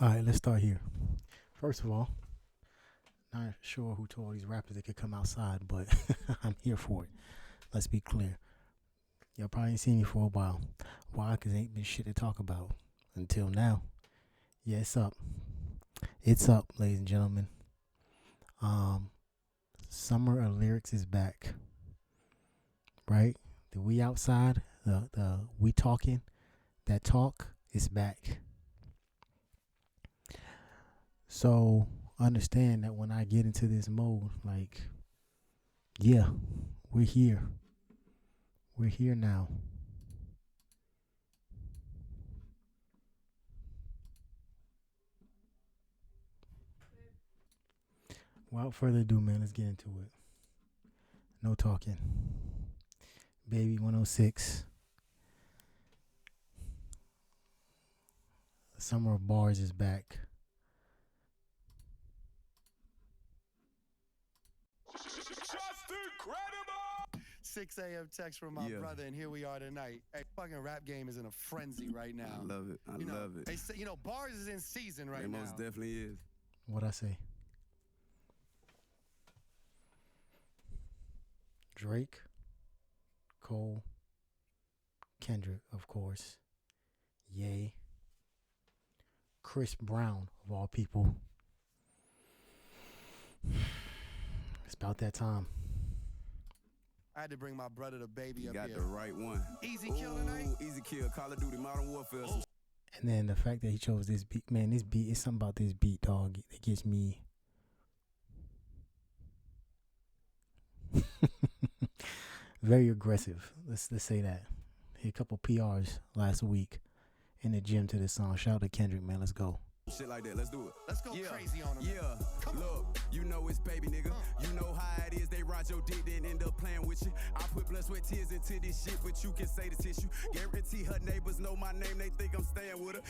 All right, let's start here. First of all, not sure who told these rappers they could come outside, but I'm here for it. Let's be clear. Y'all probably ain't seen me for a while. Why? Because ain't been shit to talk about until now. Yeah, it's up. It's up, ladies and gentlemen. Summer of Lyrics is back. Right? The we outside, the we talking, that talk is back. So understand that when I get into this mode, like, yeah, we're here. We're here now. Without further ado, man, let's get into it. No talking. Baby 106. The Summer of Bars is back. 6 a.m. text from my brother, and here we are tonight. Hey, fucking rap game is in a frenzy right now. I love it. I love it. They say, bars is in season right now. It most definitely is. What'd I say? Drake, Cole, Kendrick, of course. Ye. Chris Brown, of all people. It's about that time. I had to bring my brother DaBaby up got here. The right one. Easy kill tonight? Easy kill. Call of Duty, Modern Warfare. And then the fact that he chose this beat, man, this beat, it's something about this beat, dog, that gets me. Very aggressive. Let's say that. Hit a couple PRs last week in the gym to this song. Shout out to Kendrick, man. Let's go. Shit like that. Let's do it. Let's go crazy on him. Yeah. Look, you know it's baby, nigga. You know how it is. They ride your dick, then end up playing with you. I put blood, sweat, tears into this shit, but you can say the tissue. Guarantee her neighbors know my name. They think I'm staying with her.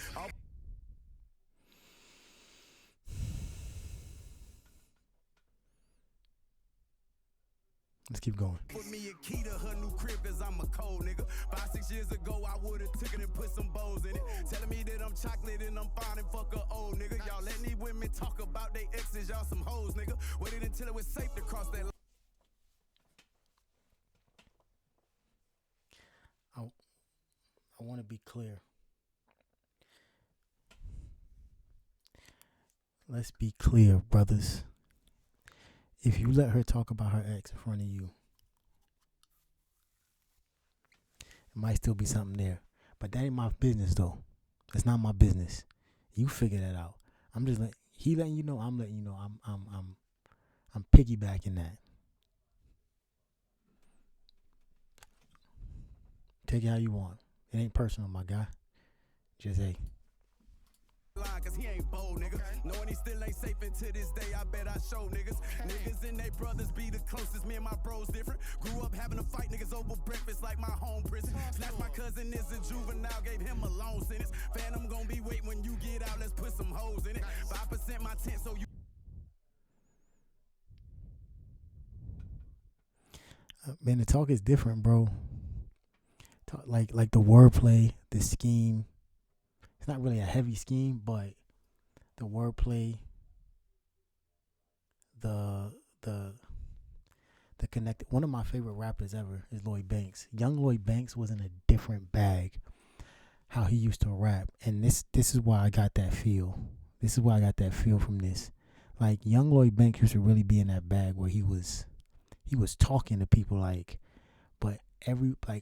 Let's keep going. Put me a key to her new crib, cause I'm a cold nigga. 5-6 years ago, I would've took it and put some bows in it. Telling me that I'm chocolate and I'm fine and fuck a old nigga. Y'all let these women talk about they exes, y'all some hoes, nigga. Waited until it was safe to cross that line. I want to be clear. Let's be clear, brothers. If you let her talk about her ex in front of you, it might still be something there. But that ain't my business, though. It's not my business. You figure that out. I'm just letting you know. I'm letting you know. I'm piggybacking that. Take it how you want. It ain't personal, my guy. Just hey. Cause he ain't bold, nigga. Knowing he still ain't safe until this day, I bet I show niggas. Niggas and they brothers be the closest. Me and my bros different. Grew up having to fight niggas over breakfast like my home prison. Slash my cousin is a juvenile, gave him a long sentence. Phantom gon' be wait when you get out, let's put some hoes in it. 5% my tent, so you. Man, the talk is different, bro. Talk, like the wordplay, the scheme. It's not really a heavy scheme, but the wordplay, the connected. One of my favorite rappers ever is Lloyd Banks. Young Lloyd Banks was in a different bag. How he used to rap, and this is why I got that feel. This is why I got that feel from this. Like young Lloyd Banks used to really be in that bag where he was talking to people but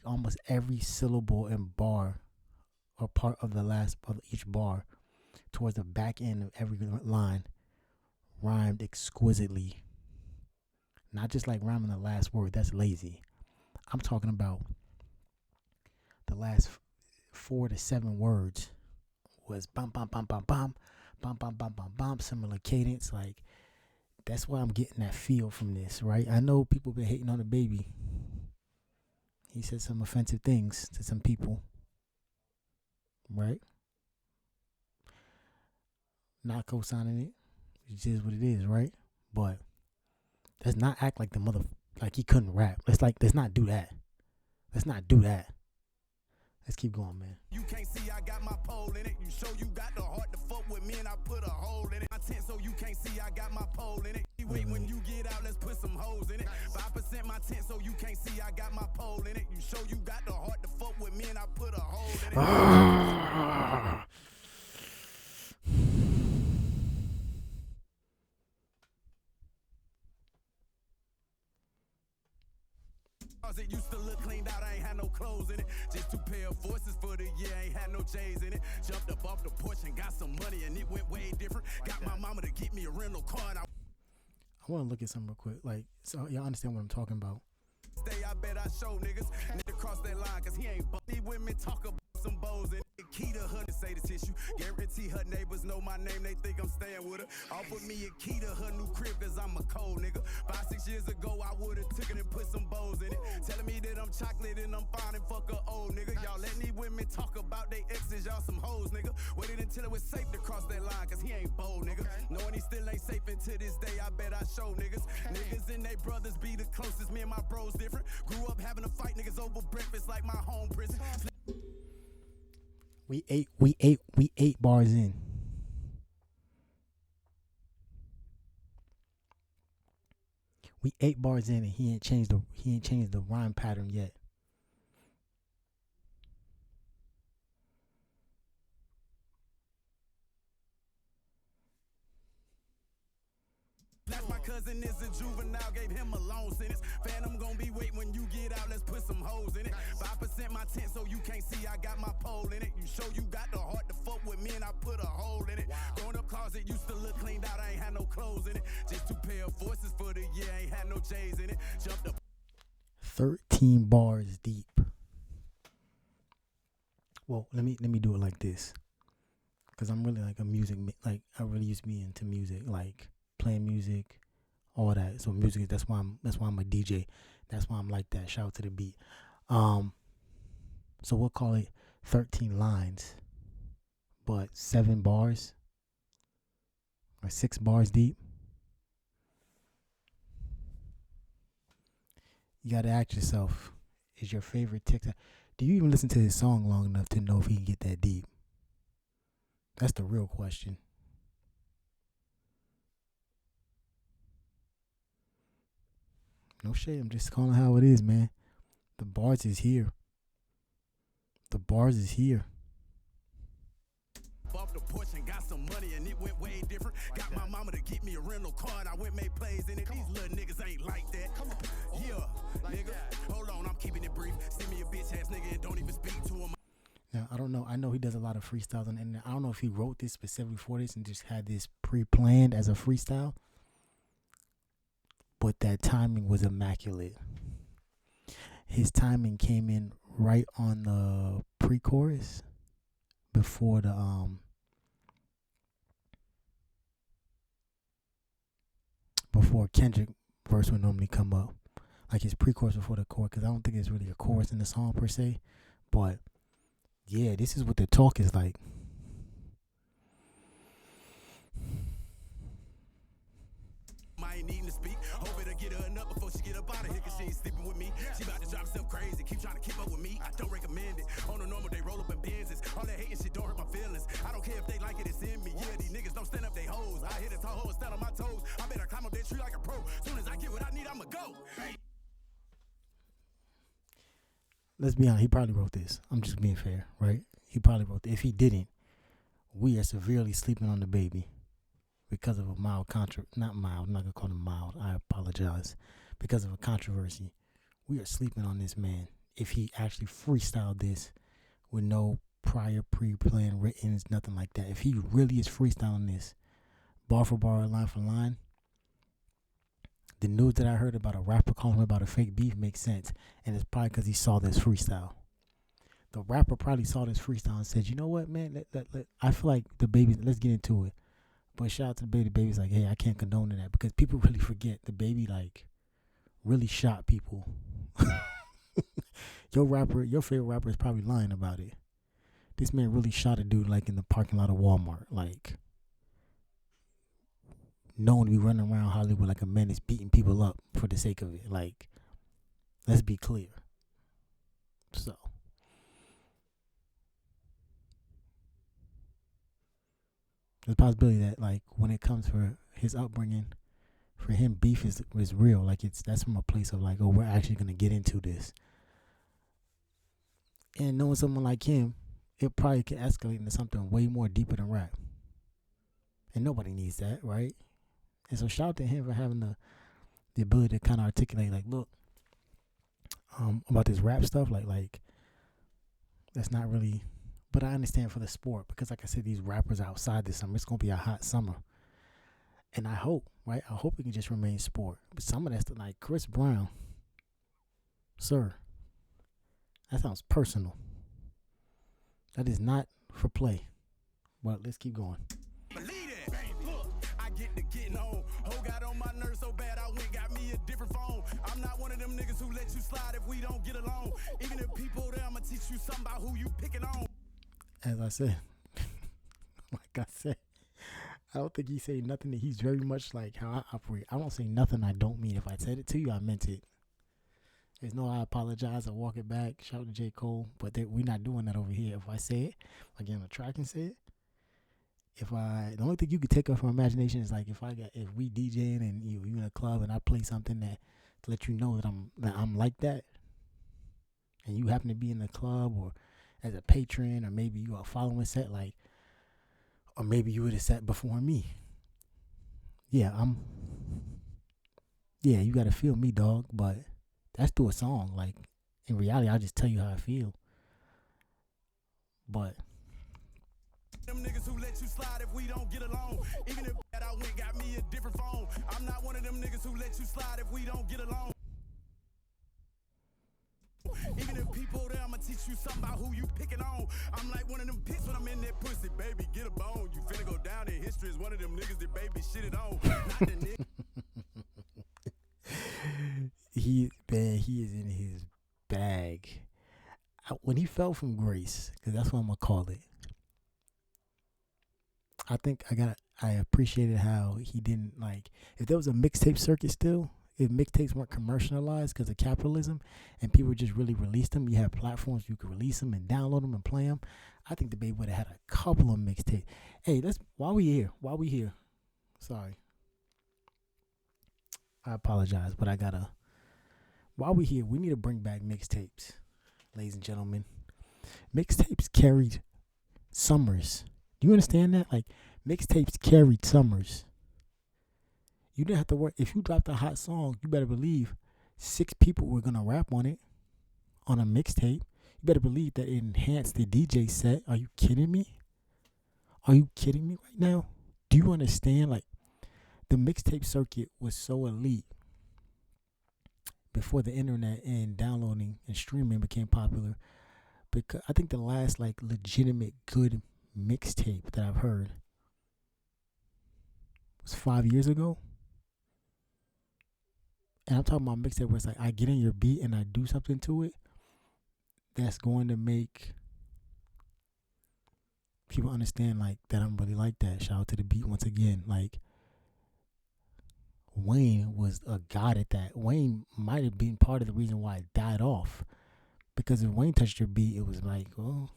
almost every syllable and bar or part of the last of each bar towards the back end of every line rhymed exquisitely. Not just like rhyming the last word, that's lazy. I'm talking about the last 4 to 7 words was bum bum bum bum bum bum bum bum bum bum, similar cadence. Like that's why I'm getting that feel from this, right? I know people been hating on DaBaby. He said some offensive things to some people. Right? Not co-signing it. It is what it is, right? But let's not act like like he couldn't rap. Let's not do that. Let's not do that. Let's keep going, man. You can't see I got my pole in it. You show you got the heart to fuck with me and I It used to look cleaned out, I ain't had no clothes in it. Just 2 pair of forces for the year, ain't had no J's in it. Jumped up off the porch and got some money and it went way different. Got my mama to get me a rental car and I want to look at something real quick. Like, so y'all understand what I'm talking about. stay, I bet I show niggas. Nigga cross that line, cause he ain't these women talk about some bows and key to her to say the tissue. Guarantee her neighbors know my name, they think I'm staying with her. Offer me a key to her new crib, cause I'm a cold nigga. 5-6 years ago, I would've took it and put some bows in it. Telling me that I'm chocolate and I'm fine and fuck a old nigga. Y'all letting these women talk about they exes, y'all some hoes, nigga. Waited until it was safe to cross that line, cause he ain't bold, nigga. Knowing he still ain't safe, and to this day, I bet I show niggas. Niggas and they brothers be the closest, me and my bros different. Grew up having to fight niggas over breakfast like my home prison. We eight bars in. We 8 bars in and he ain't changed the rhyme pattern yet. That's my cousin is a juvenile, gave him a long sentence. Phantom gon' be waiting when you get out, let's put some hoes in it. 5% my tent so you can't see I got my pole in it. You show you got the heart to fuck with me and I put a hole in it. Growing up closet used to look cleaned out, I ain't had no clothes in it. Just 2 pair of forces for the year, ain't had no J's in it. Jumped up 13 bars deep. Well, let me do it like this, cause I'm really like a music, like I really used to be into music, like playing music, all that. So music, that's why I'm a DJ. That's why I'm like that. Shout out to the beat. So we'll call it 13 lines, but 7 bars or 6 bars deep. You gotta ask yourself, is your favorite TikTok? Do you even listen to his song long enough to know if he can get that deep? That's the real question. No shade, I'm just calling how it is, man. The bars is here. The bars is here. off the porch and got some money and it went way different. Got my mama to get me a rental car and I went made plays in it. These little niggas ain't like that. Come on. Yeah, nigga. Hold on, I'm keeping it brief. Send me a bitch ass nigga and don't even speak to him. Now, I don't know. I know he does a lot of freestyles on the internet. I don't know if he wrote this specifically for this and just had this pre-planned as a freestyle. But that timing was immaculate. His timing came in right on the pre-chorus before the before Kendrick verse would normally come up. Like his pre-chorus before the chorus, because I don't think there's really a chorus in the song per se. But yeah, this is what the talk is like. I ain't needing to speak. Hope it'll get her enough before she get up out of here, cause she ain't sleeping with me. She about to drive herself crazy, keep trying to keep up with me. I don't recommend it. On a normal, they roll up in Benzes. All that hating shit don't hurt my feelings. I don't care if they like it, it's in me. Yeah, these niggas don't stand up they hoes. I hit a tall hoe and stand on my toes. I better climb up that tree like a pro. Soon as I get what I need, I'ma go. Let's be honest, he probably wrote this. I'm just being fair, right? He probably wrote this. If he didn't, we are severely sleeping on DaBaby because of a mild not mild, I'm not going to call him mild, I apologize. Because of a controversy, we are sleeping on this man. If he actually freestyled this with no prior pre-planned written, nothing like that. If he really is freestyling this, bar for bar, line for line, the news that I heard about a rapper calling him about a fake beef makes sense. And it's probably because he saw this freestyle. The rapper probably saw this freestyle and said, you know what, man, I feel like DaBaby, let's get into it. But shout out to DaBaby. DaBaby's like, hey, I can't condone that because people really forget DaBaby like really shot people. Your favorite rapper is probably lying about it. This man really shot a dude like in the parking lot of Walmart, like known to be running around Hollywood like a menace, beating people up for the sake of it. Like, let's be clear. So, there's a possibility that, like, when it comes for his upbringing, for him, beef is real. Like, that's from a place of like, oh, we're actually gonna get into this. And knowing someone like him, it probably could escalate into something way more deeper than rap. And nobody needs that, right? And so shout out to him for having the ability to kind of articulate, like, look, about this rap stuff, like that's not really. But I understand for the sport because, like I said, these rappers outside this summer, it's gonna be a hot summer, and I hope, right? I hope it can just remain sport. But some of that's like Chris Brown, sir. That sounds personal. That is not for play. Well, let's keep going. Believe that. Look, I get to getting on. Ho got on my nerves so bad I went got me a different phone. I'm not one of them niggas who let you slide if we don't get along. Even if people there, I'ma teach you something about who you picking on. As I said, I don't think he say nothing that he's very much like how I operate. I don't say nothing I don't mean. If I said it to you, I meant it. There's no I apologize or walk it back. Shout out to J. Cole. But we're not doing that over here. If I say it, if I get on the track and say it, the only thing you could take off from imagination is like if we DJing and you in a club and I play something that to let you know that I'm like that, and you happen to be in the club or as a patron, or maybe you are following set, like, or maybe you would have sat before me. Yeah, you gotta feel me, dog, but that's through a song. Like, in reality, I'll just tell you how I feel. But Them niggas who let you slide if we don't get along. Even if that I went got me a different phone. I'm not one of them niggas who let you slide if we don't get along. Even if people there, I'ma teach you something about who you picking on. I'm like one of them pits when I'm in that pussy, baby, get a bone. You finna go down in history as one of them niggas that baby shit it on. Not the nigga. he is in his bag. When he fell from grace, because that's what I'm gonna call it. I think I appreciated how he didn't, like, if there was a mixtape circuit still, if mixtapes weren't commercialized because of capitalism and people just really released them, you have platforms you could release them and download them and play them, I think DaBaby would have had a couple of mixtapes. Hey, while we here, sorry, I apologize, but while we here, we need to bring back mixtapes, ladies and gentlemen. Mixtapes carried summers. Do you understand that? Like, mixtapes carried summers. You didn't have to worry. If you dropped a hot song, you better believe 6 people were going to rap on it on a mixtape. You better believe that it enhanced the DJ set. Are you kidding me? Are you kidding me right now? Do you understand? Like, the mixtape circuit was so elite before the internet and downloading and streaming became popular. Because I think the last, like, legitimate good mixtape that I've heard was 5 years ago. And I'm talking about mixtape where it's like I get in your beat and I do something to it that's going to make people understand, like, that I'm really like that. Shout out to the beat once again. Like, Wayne was a god at that. Wayne might have been part of the reason why it died off. Because if Wayne touched your beat, it was like, oh,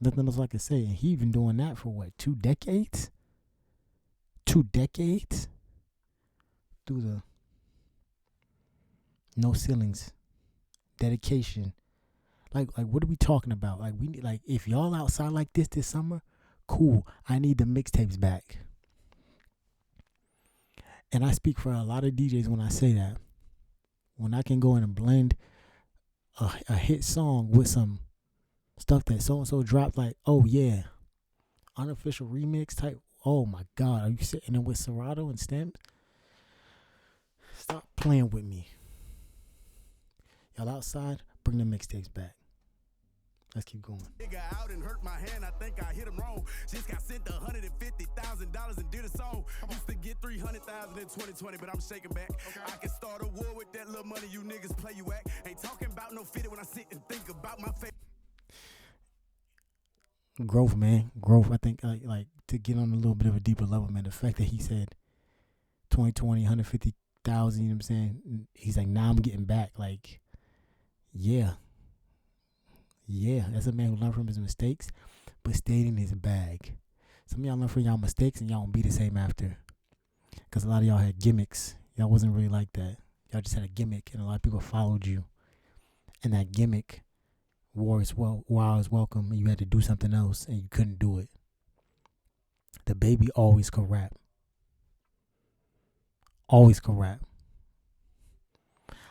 nothing else I could say. And he been doing that for what, 2 decades? 2 decades? Through the no ceilings, dedication. Like what are we talking about? Like, we need, like, if y'all outside like this summer, cool. I need the mixtapes back. And I speak for a lot of DJs when I say that. When I can go in and blend a hit song with some stuff that so-and-so dropped, like, oh yeah, unofficial remix type. Oh my God, are you sitting there with Serato and Stamps? Stop playing with me. Y'all outside, bring the mixtapes back. Let's keep going. Nigga out and hurt my hand, I think I hit him wrong. Just got sent $150,000 and did a song. Used to get $300,000 in 2020, but I'm shaking back. Okay. I can start a war with that little money you niggas play you at. Ain't talking about no fitted when I sit and think about my face. Growth, man. Growth. I think, like to get on a little bit of a deeper level, man, the fact that he said 2020, 150,000, you know what I'm saying? He's like, now I'm getting back. Like, yeah, that's a man who learned from his mistakes, but stayed in his bag. Some of y'all learn from y'all mistakes and y'all won't be the same after. Because a lot of y'all had gimmicks. Y'all wasn't really like that. Y'all just had a gimmick and a lot of people followed you. And that gimmick War is welcome, and you had to do something else, and you couldn't do it. DaBaby always could rap. Always could rap.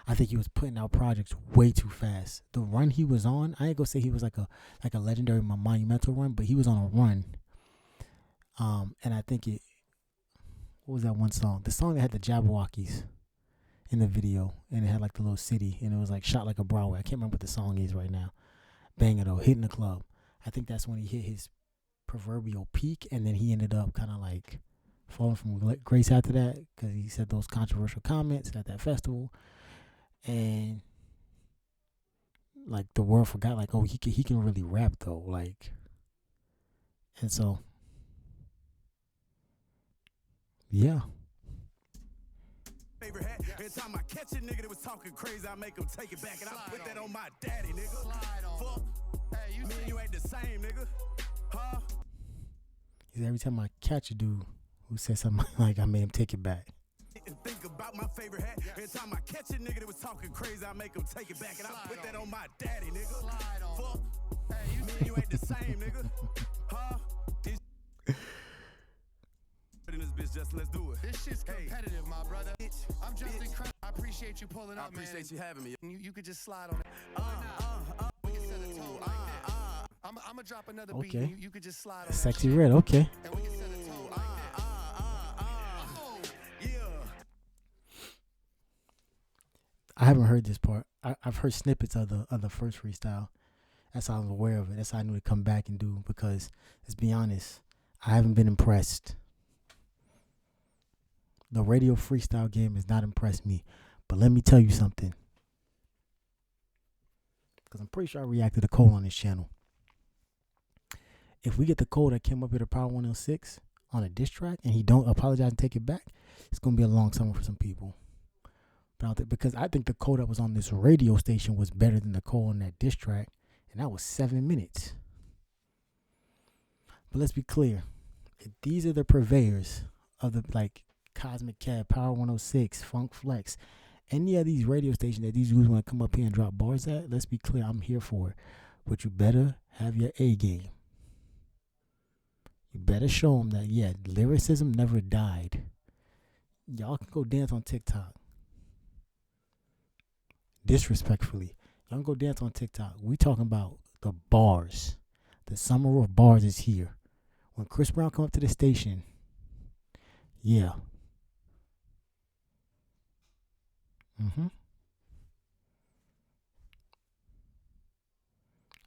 I think he was putting out projects way too fast. The run he was on, I ain't gonna say he was like a legendary monumental run, but he was on a run. And I think what was that one song? The song that had the Jabberwockies in the video, and it had like the little city, and it was like shot like a Broadway. I can't remember what the song is right now. Banger though, hitting the club. I think that's when he hit his proverbial peak, and then he ended up kind of like falling from grace after that because he said those controversial comments at that festival. And like the world forgot, like, oh, he can really rap though, like, and so yeah. Favorite hat. Every time I catch a nigga that was talking crazy, I make him take it back, and I put that on my daddy, nigga. Fuck, hey, you mean you ain't the same, nigga? Huh? He said every time I catch a dude who says something like I made him take it back. And think about my favorite hat. Every time I catch a nigga that was talking crazy, I make him take it back, and I put that on my daddy, nigga. Fuck, hey, you mean you ain't the same, nigga? Huh? In this bitch, just let's do it. This shit's competitive, my brother. I'm just incredible. I appreciate you pulling up, man. I appreciate you having me. You could just slide on it. We can set a tone like this. I'm gonna drop another beat. And you could just slide on Sexy Red, okay. And we can set a tone like this. I haven't heard this part. I've heard snippets of the first freestyle. That's how I was aware of it. That's how I knew to come back and do, because let's be honest, I haven't been impressed. The radio freestyle game has not impressed me. But let me tell you something, because I'm pretty sure I reacted to Cole on this channel. If we get the Cole that came up here to Power 106 on a diss track and he don't apologize and take it back, it's going to be a long summer for some people. But because I think the Cole that was on this radio station was better than the Cole on that diss track, and that was 7 minutes. But let's be clear. If these are the purveyors of the, like, Cosmic Cat, Power 106, Funk Flex, any of these radio stations that these dudes want to come up here and drop bars at, let's be clear, I'm here for it. But you better have your A game. You better show them that, yeah, lyricism never died. Y'all can go dance on TikTok. Disrespectfully. Y'all can go dance on TikTok. We talking about the bars. The summer of bars is here. When Chris Brown come up to the station, yeah.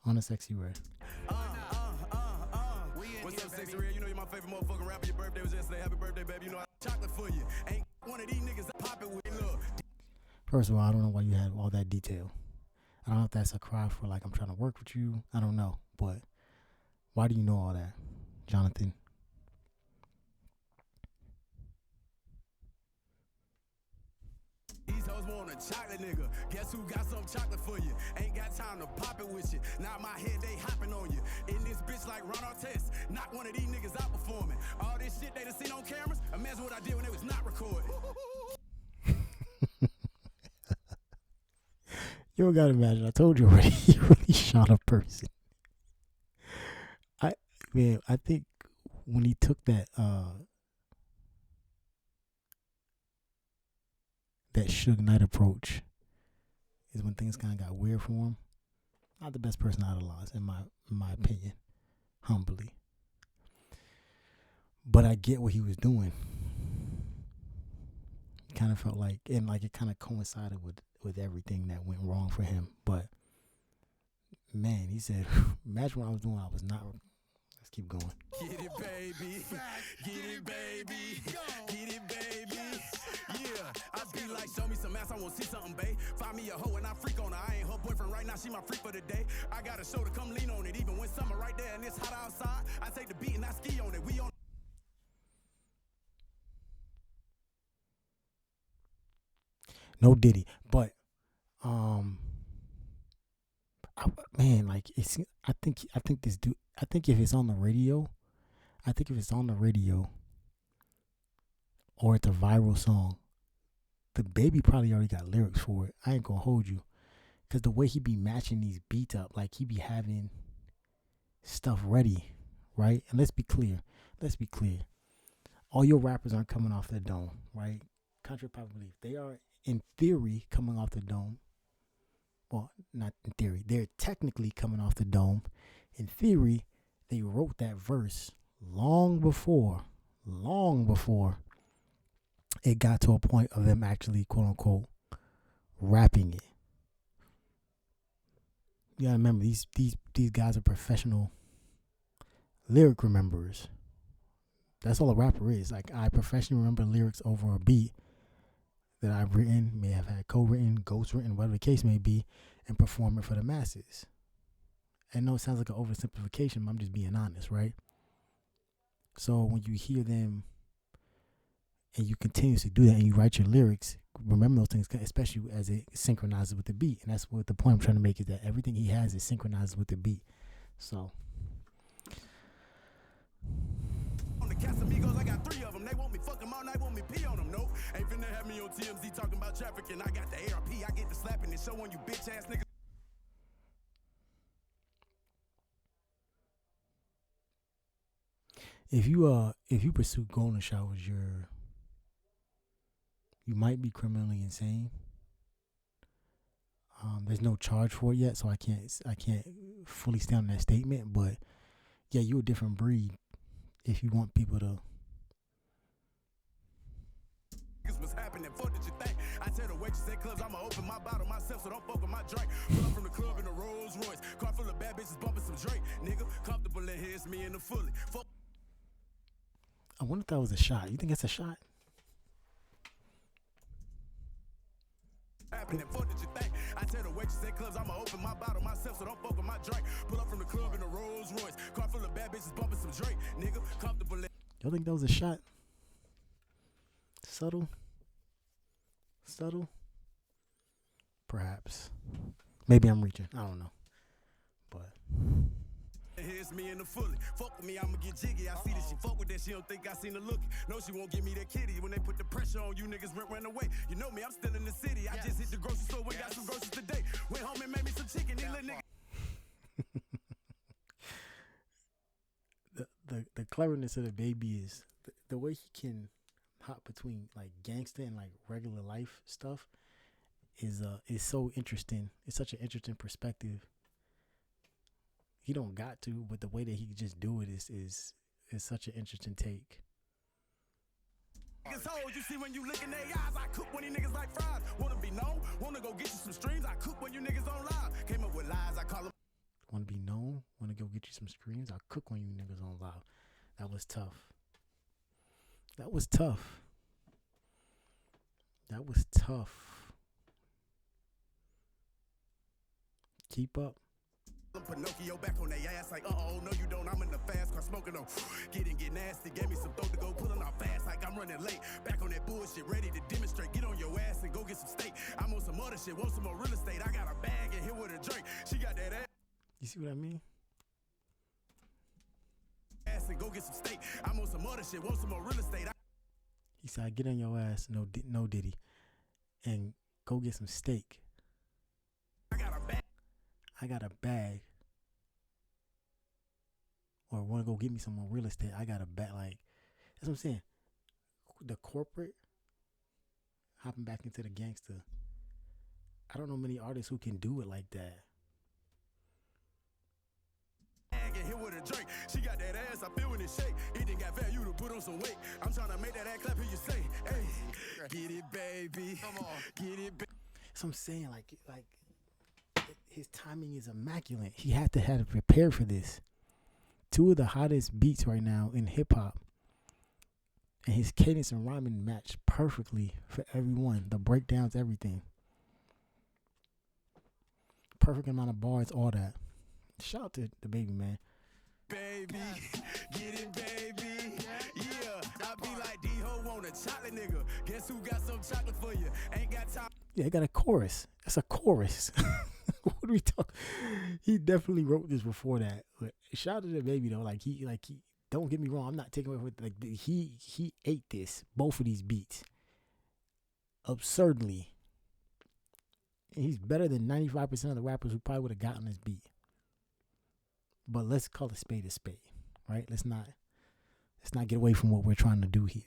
On a Sexy Red. What's up, Sexy Red? You know you're my favorite motherfucking rapper. Your birthday was yesterday. Happy birthday, baby. You know I chocolate for you. Ain't one of these niggas that pop it with look. First of all, I don't know why you had all that detail. I don't know if that's a cry for like I'm trying to work with you. I don't know. But why do you know all that, Jonathan? These hoes want a chocolate nigga. Guess who got some chocolate for you? Ain't got time to pop it with you. Now my head, they hopping on you. In this bitch like Ron Artest. Knock one of these niggas out performing. All this shit they done seen on cameras. Imagine what I did when they was not recording. You don't gotta imagine. I told you already. You really shot a person. I think when he took that Suge Knight approach is when things kind of got weird for him. Not the best person out of laws, in my opinion, humbly. But I get what he was doing. Kind of felt like, and like it kind of coincided with everything that went wrong for him. But man, he said, imagine what I was doing. I was not. Let's keep going. Get it, baby. Get it, baby. Get it, baby. Yeah, I be like, show me some ass. I want to see something, babe. Find me a hoe and I freak on her. I ain't her boyfriend right now. She my freak for the day. I got a show to come lean on it. Even when summer right there and it's hot outside, I take the beat and I ski on it. We on. No Diddy, but man, like it's. I think this dude. I think if it's on the radio, or it's a viral song, DaBaby probably already got lyrics for it. I ain't gonna hold you, Because the way he be matching these beats up, like he be having stuff ready, right? And let's be clear. All your rappers aren't coming off the dome, right? Country Pop Belief. They are, in theory, coming off the dome. Well, not in theory. They're technically coming off the dome. In theory, they wrote that verse long before it got to a point of them actually, quote unquote, rapping it. You gotta remember, these guys are professional lyric rememberers. That's all a rapper is. Like, I professionally remember lyrics over a beat that I've written, may have had co-written, ghost-written, whatever the case may be, and perform it for the masses. I know it sounds like an oversimplification, but I'm just being honest, right? So when you hear them and you continuously do that and you write your lyrics, remember those things, especially as it synchronizes with the beat. And that's what the point I'm trying to make is that everything he has is synchronized with the beat. So. On the Casamigos, I got 3 of them. They want me fuck them all night, want me pee on them. Nope. Ain't finna have me on TMZ talking about trafficking. I got the ARP, I get the slapping and showing you bitch ass niggas. If you pursue golden showers, you might be criminally insane. There's no charge for it yet, so I can't fully stand on that statement. But yeah, you're a different breed if you want people to. What's happening? Fuck did you think? I tell the waitress at clubs I'ma open my bottle myself, so don't fuck with my drink. Pull up from the club in a Rolls Royce, car full of bad bitches bumping some Drake. Nigga, comfortable in here, it's me and the fully. Fuck. I wonder if that was a shot. You think it's a shot? Happening, fuck did you think? I tell the waitress at clubs I'ma open my bottle myself, so don't fuck with my drink. Pull up from the club in a Rolls Royce, car full of bad bitches bumping some Drake. Nigga, comfortable in. Y'all think that was a shot? Subtle? Perhaps. Maybe I'm reaching. I don't know. But Here's me in the fully. Fuck with me, I'ma get jiggy. I see that she fuck with that, she don't think I seen her look. No, she won't give me that kitty. When they put the pressure on you niggas, run away. You know me, I'm still in the city. I just hit the grocery store, we got some groceries today. Went home and made me some chicken. These little niggas. the cleverness of DaBaby is the way he can hop between like gangster and like regular life stuff is so interesting. It's such an interesting perspective. He don't got to, but the way that he can just do it is such an interesting take. Niggas hoes, you see when you look in their eyes, I cook when these niggas like fries. Wanna be known, wanna go get you some streams, I cook when you niggas on live. Came up with lies, I call them. Want to be known? Want to go get you some screams? I'll cook when you niggas on live. That was tough. Keep up. Pinocchio back on their ass like, no you don't, I'm in the fast car smoking on. Get nasty, gave me some throat to go pulling off fast like I'm running late. Back on that bullshit, ready to demonstrate. Get on your ass and go get some steak. I'm on some other shit, want some more real estate. I got a bag and here with a drink. She got that ass. You see what I mean? Ass and go get some steak. I'm on some other shit, want some more real estate. He said, get on your ass, no diddy, and go get some steak. I got a bag. Or want to go get me some more real estate. I got a bag. Like, that's what I'm saying. The corporate hopping back into the gangster. I don't know many artists who can do it like that. Here with a drink. She got that ass, I feel when it shake. It didn't got value to put on some weight. I'm trying to make that ass clap, hear you say, hey, get it, baby. Come on, get it, baby. So I'm saying, like his timing is immaculate. He had to have prepared for this. 2 of the hottest beats right now in hip hop, and his cadence and rhyming match perfectly for everyone. The breakdowns, everything. Perfect amount of bars, all that. Shout out to DaBaby, man. Baby, get it, baby. Yeah, I be like D-Ho want a chocolate nigga. Guess who got some chocolate for you? Ain't got time. Yeah, he got a chorus. It's a chorus. What are we talking? He definitely wrote this before that. But shout out to DaBaby though. Like he. Don't get me wrong. I'm not taking away with he ate this. Both of these beats. Absurdly. He's better than 95% of the rappers who probably would have gotten this beat. But let's call a spade, right? Let's not get away from what we're trying to do here.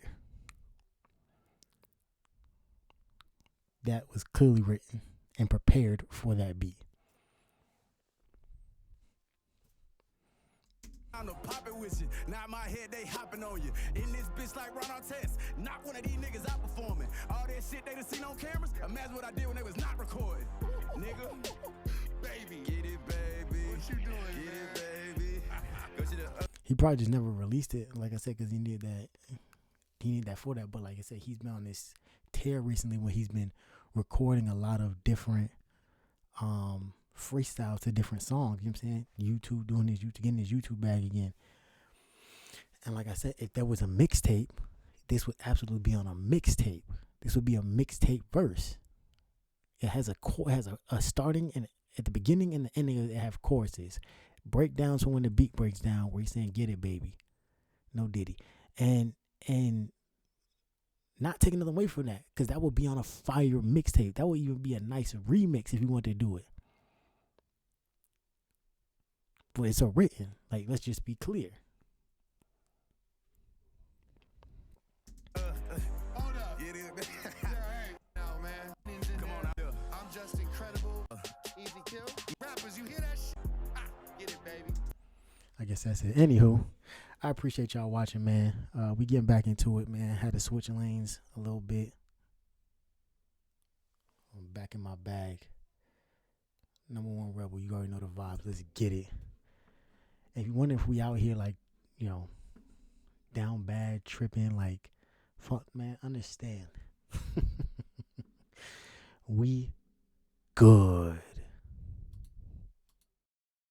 That was clearly written and prepared for that beat. I'm to pop it with you. Not my head, they hopping on you. In this bitch like Ron Artest. Not one of these niggas out performing. All that shit they done seen on cameras. Imagine what I did when they was not recording. Nigga. Baby. Get it, baby. What you doing, Get man? it, baby. Go to the He probably just never released it, like I said, because he needed that for that. But like I said, he's been on this tear recently when he's been recording a lot of different freestyles to different songs. You know what I'm saying? YouTube, doing his YouTube, getting his YouTube bag again. And like I said, if there was a mixtape, this would absolutely be on a mixtape. This would be a mixtape verse. It has a starting and at the beginning and the ending. It have choruses, breakdowns from when the beat breaks down, where he's saying "Get it, baby," no Diddy, and not taking nothing away from that, because that would be on a fire mixtape. That would even be a nice remix if you wanted to do it. But it's a written. Like, let's just be clear. Hold up. Get it, baby. Yeah, hey, now, man. Come on out here. I'm just incredible. Easy kill. Rappers, you hear that shit? Ah, get it, baby. I guess that's it. Anywho, I appreciate y'all watching, man. We getting back into it, man. Had to switch lanes a little bit. I'm back in my bag. Number one rebel, you already know the vibes. Let's get it. And if you wonder if we out here like, you know, down bad, tripping, like, fuck, man, understand. We good.